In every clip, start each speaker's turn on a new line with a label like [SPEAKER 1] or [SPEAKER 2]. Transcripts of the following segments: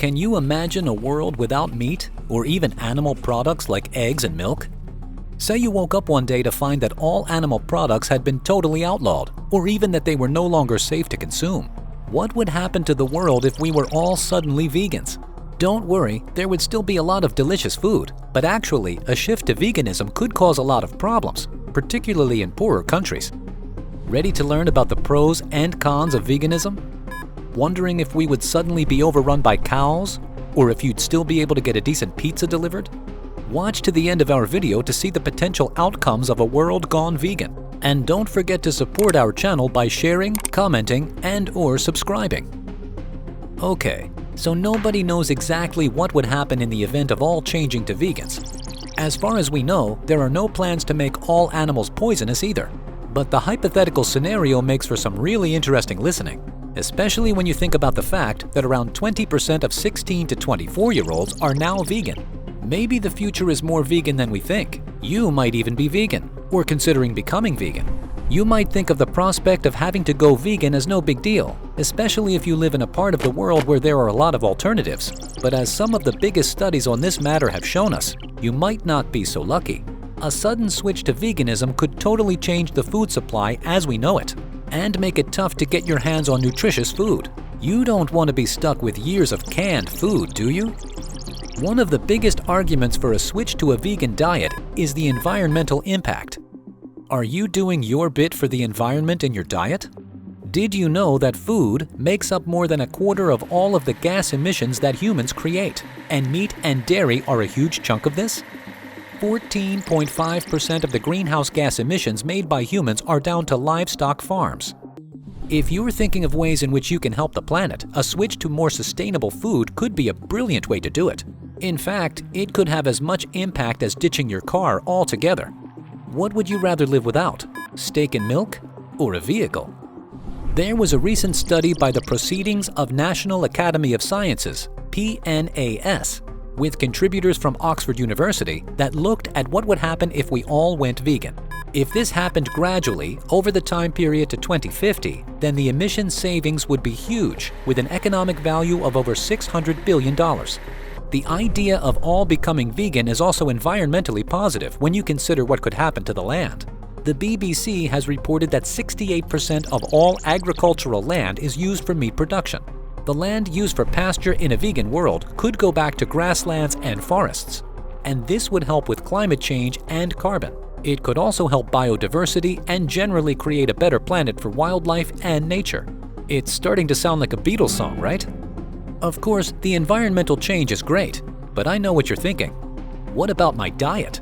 [SPEAKER 1] Can you imagine a world without meat or even animal products like eggs and milk? Say you woke up one day to find that all animal products had been totally outlawed, or even that they were no longer safe to consume. What would happen to the world if we were all suddenly vegans? Don't worry, there would still be a lot of delicious food, but actually, a shift to veganism could cause a lot of problems, particularly in poorer countries. Ready to learn about the pros and cons of veganism? Wondering if we would suddenly be overrun by cows, or if you'd still be able to get a decent pizza delivered? Watch to the end of our video to see the potential outcomes of a world gone vegan. And don't forget to support our channel by sharing, commenting, and/or subscribing. Okay, so nobody knows exactly what would happen in the event of all changing to vegans. As far as we know, there are no plans to make all animals poisonous either. But the hypothetical scenario makes for some really interesting listening, especially when you think about the fact that around 20% of 16 to 24-year-olds are now vegan. Maybe the future is more vegan than we think. You might even be vegan, or considering becoming vegan. You might think of the prospect of having to go vegan as no big deal, especially if you live in a part of the world where there are a lot of alternatives. But as some of the biggest studies on this matter have shown us, you might not be so lucky. A sudden switch to veganism could totally change the food supply as we know it, and make it tough to get your hands on nutritious food. You don't want to be stuck with years of canned food, do you? One of the biggest arguments for a switch to a vegan diet is the environmental impact. Are you doing your bit for the environment in your diet? Did you know that food makes up more than a quarter of all of the gas emissions that humans create, and meat and dairy are a huge chunk of this? 14.5% of the greenhouse gas emissions made by humans are down to livestock farms. If you're thinking of ways in which you can help the planet, a switch to more sustainable food could be a brilliant way to do it. In fact, it could have as much impact as ditching your car altogether. What would you rather live without? Steak and milk or a vehicle? There was a recent study by the Proceedings of National Academy of Sciences, PNAS, with contributors from Oxford University that looked at what would happen if we all went vegan. If this happened gradually over the time period to 2050, then the emission savings would be huge, with an economic value of over $600 billion. The idea of all becoming vegan is also environmentally positive when you consider what could happen to the land. The BBC has reported that 68% of all agricultural land is used for meat production. The land used for pasture in a vegan world could go back to grasslands and forests, and this would help with climate change and carbon. It could also help biodiversity and generally create a better planet for wildlife and nature. It's starting to sound like a Beatles song, right? Of course, the environmental change is great, but I know what you're thinking. What about my diet?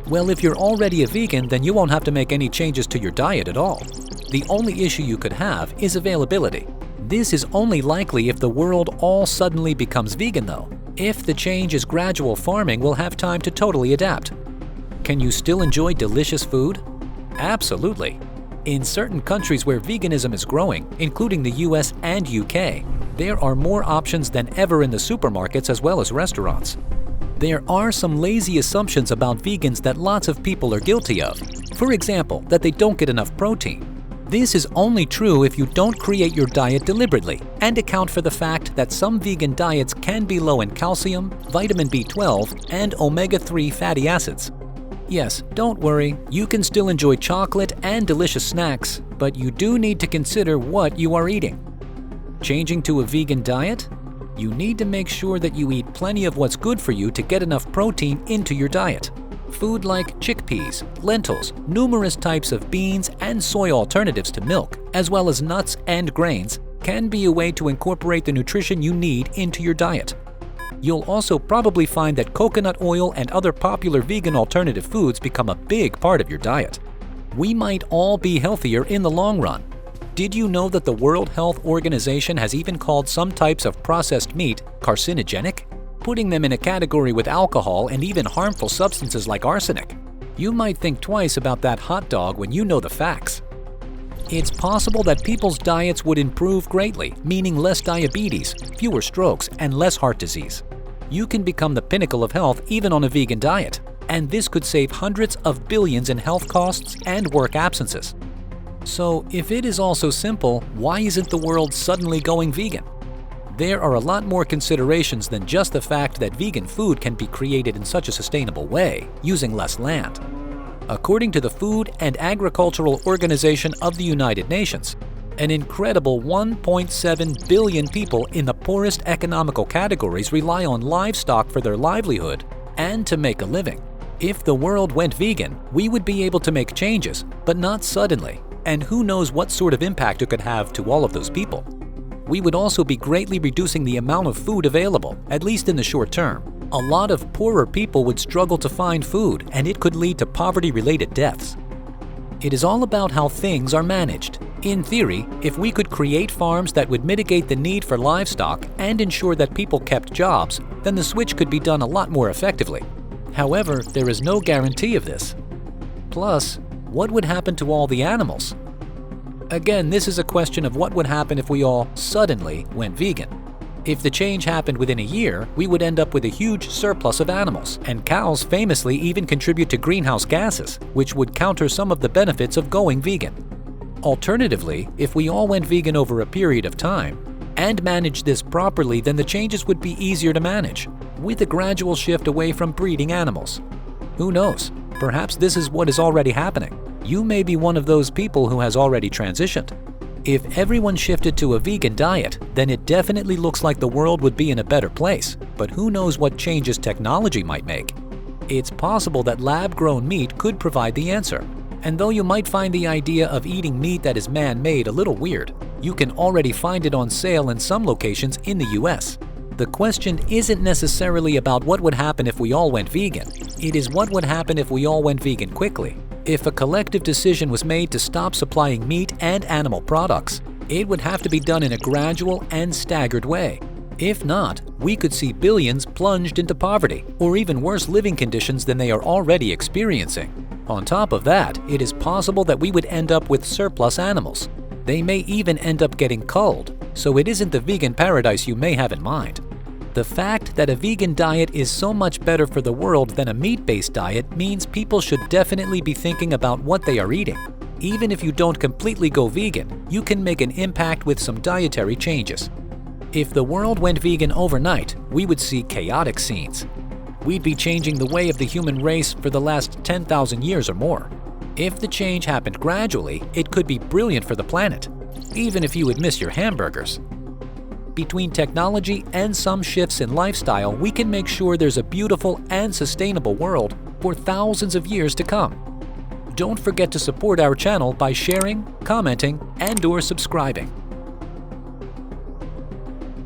[SPEAKER 1] Well, if you're already a vegan, then you won't have to make any changes to your diet at all. The only issue you could have is availability. This is only likely if the world all suddenly becomes vegan though. If the change is gradual, farming will have time to totally adapt. Can you still enjoy delicious food? Absolutely. In certain countries where veganism is growing, including the US and UK, there are more options than ever in the supermarkets as well as restaurants. There are some lazy assumptions about vegans that lots of people are guilty of. For example, that they don't get enough protein. This is only true if you don't create your diet deliberately and account for the fact that some vegan diets can be low in calcium, vitamin B12, and omega-3 fatty acids. Yes, don't worry, you can still enjoy chocolate and delicious snacks, but you do need to consider what you are eating. Changing to a vegan diet? You need to make sure that you eat plenty of what's good for you to get enough protein into your diet. Food like chickpeas, lentils, numerous types of beans, and soy alternatives to milk, as well as nuts and grains, can be a way to incorporate the nutrition you need into your diet. You'll also probably find that coconut oil and other popular vegan alternative foods become a big part of your diet. We might all be healthier in the long run. Did you know that the World Health Organization has even called some types of processed meat carcinogenic, putting them in a category with alcohol and even harmful substances like arsenic? You might think twice about that hot dog when you know the facts. It's possible that people's diets would improve greatly, meaning less diabetes, fewer strokes, and less heart disease. You can become the pinnacle of health even on a vegan diet, and this could save hundreds of billions in health costs and work absences. So, if it is all so simple, why isn't the world suddenly going vegan? There are a lot more considerations than just the fact that vegan food can be created in such a sustainable way, using less land. According to the Food and Agricultural Organization of the United Nations, an incredible 1.7 billion people in the poorest economical categories rely on livestock for their livelihood and to make a living. If the world went vegan, we would be able to make changes, but not suddenly, and who knows what sort of impact it could have to all of those people. We would also be greatly reducing the amount of food available, at least in the short term. A lot of poorer people would struggle to find food, and it could lead to poverty-related deaths. It is all about how things are managed. In theory, if we could create farms that would mitigate the need for livestock and ensure that people kept jobs, then the switch could be done a lot more effectively. However, there is no guarantee of this. Plus, what would happen to all the animals? Again, this is a question of what would happen if we all suddenly went vegan. If the change happened within a year, we would end up with a huge surplus of animals, and cows famously even contribute to greenhouse gases, which would counter some of the benefits of going vegan. Alternatively, if we all went vegan over a period of time and managed this properly, then the changes would be easier to manage, with a gradual shift away from breeding animals. Who knows? Perhaps this is what is already happening. You may be one of those people who has already transitioned. If everyone shifted to a vegan diet, then it definitely looks like the world would be in a better place, but who knows what changes technology might make. It's possible that lab-grown meat could provide the answer. And though you might find the idea of eating meat that is man-made a little weird, you can already find it on sale in some locations in the US. The question isn't necessarily about what would happen if we all went vegan. It is what would happen if we all went vegan quickly. If a collective decision was made to stop supplying meat and animal products, it would have to be done in a gradual and staggered way. If not, we could see billions plunged into poverty or even worse living conditions than they are already experiencing. On top of that, it is possible that we would end up with surplus animals. They may even end up getting culled, so it isn't the vegan paradise you may have in mind. The fact that a vegan diet is so much better for the world than a meat-based diet means people should definitely be thinking about what they are eating. Even if you don't completely go vegan, you can make an impact with some dietary changes. If the world went vegan overnight, we would see chaotic scenes. We'd be changing the way of the human race for the last 10,000 years or more. If the change happened gradually, it could be brilliant for the planet, even if you would miss your hamburgers. Between technology and some shifts in lifestyle, we can make sure there's a beautiful and sustainable world for thousands of years to come. Don't forget to support our channel by sharing, commenting, and/or subscribing.